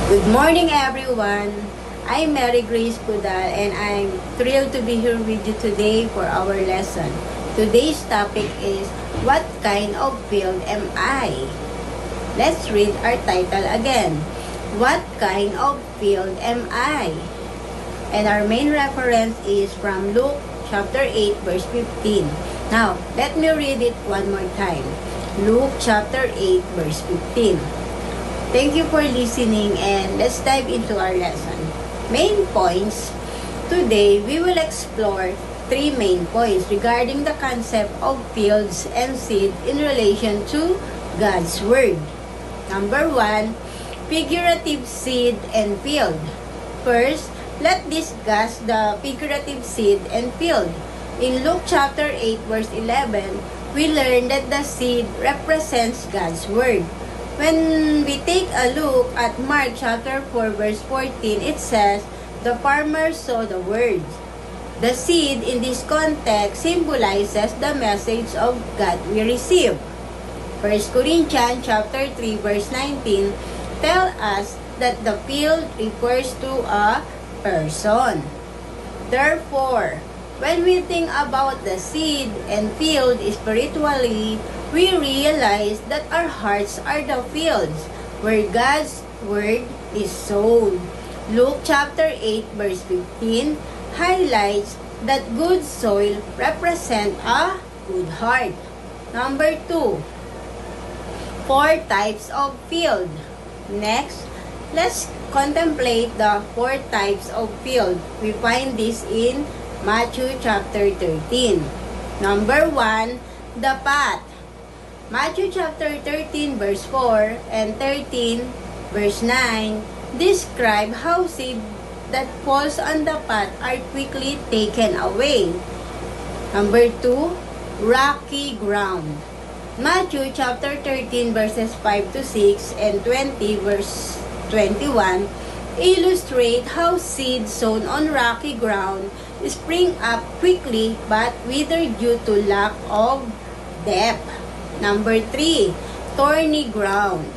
Good morning, everyone. I'm Mary Grace Kudal and I'm thrilled to be here with you today for our lesson. Today's topic is, what kind of field am I? Let's read our title again. What kind of field am I? And our main reference is from Luke chapter 8 verse 15. Now, let me read it one more time. Luke chapter 8 verse 15. Thank you for listening and let's dive into our lesson. Main points. Today, we will explore three main points regarding the concept of fields and seed in relation to God's Word. Number 1, figurative seed and field. First, let's discuss the figurative seed and field. In Luke chapter 8 verse 11, we learn that the seed represents God's Word. When we take a look at Mark chapter 4 verse 14, it says, the farmer saw the words. The seed in this context symbolizes the message of God we receive. 1 Corinthians chapter 3 verse 19 tell us that the field refers to a person. Therefore, when we think about the seed and field spiritually, we realize that our hearts are the fields where God's Word is sown. Luke chapter 8 verse 15 highlights that good soil represents a good heart. Number 2, 4 types of field. Next, let's contemplate the 4 types of field. We find this in Matthew chapter 13. Number 1, the path. Matthew chapter 13 verse 4 and 13 verse 9 describe how seed that falls on the path are quickly taken away. Number 2, rocky ground. Matthew chapter 13 verses 5 to 6 and 20 verse 21 illustrate how seed sown on rocky ground spring up quickly but wither due to lack of depth. Number 3, thorny ground.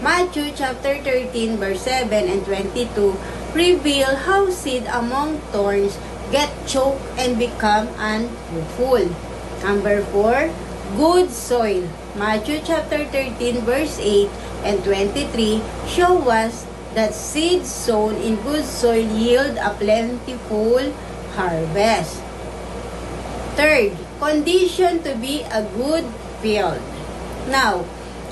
Matthew chapter 13 verse 7 and 22 reveal how seed among thorns get choked and become unfruitful. Number 4, good soil. Matthew chapter 13 verse 8 and 23 show us that seeds sown in good soil yield a plentiful harvest. Third, condition to be a good field. Now,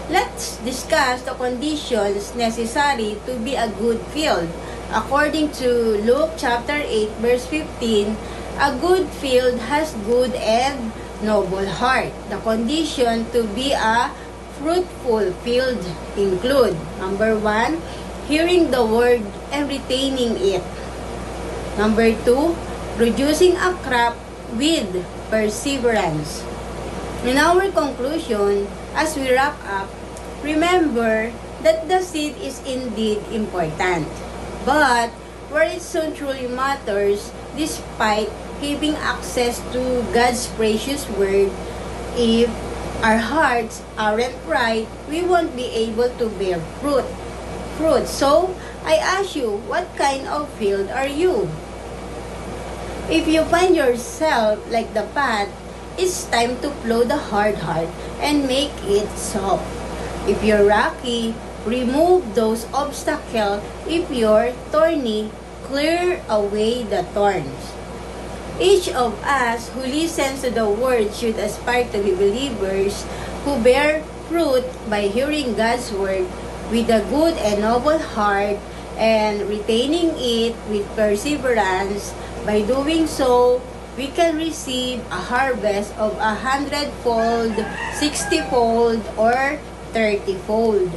let's discuss the conditions necessary to be a good field. According to Luke chapter 8 verse 15, a good field has good and noble heart. The condition to be a fruitful field include, number 1, hearing the word and retaining it. Number 2, producing a crop with perseverance. In our conclusion, as we wrap up, remember that the seed is indeed important. But where it so truly matters, despite having access to God's precious Word, if our hearts aren't right, we won't be able to bear fruit. So, I ask you, what kind of field are you? If you find yourself like the path, it's time to plow the hard heart and make it soft. If you're rocky, remove those obstacles. If you're thorny, clear away the thorns. Each of us who listens to the word should aspire to be believers who bear fruit by hearing God's word with a good and noble heart and retaining it with perseverance. By doing so, we can receive a harvest of 100-fold, 60-fold, or 30-fold.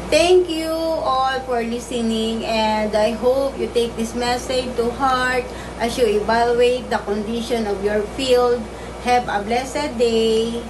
Thank you all for listening, and I hope you take this message to heart as you evaluate the condition of your field. Have a blessed day.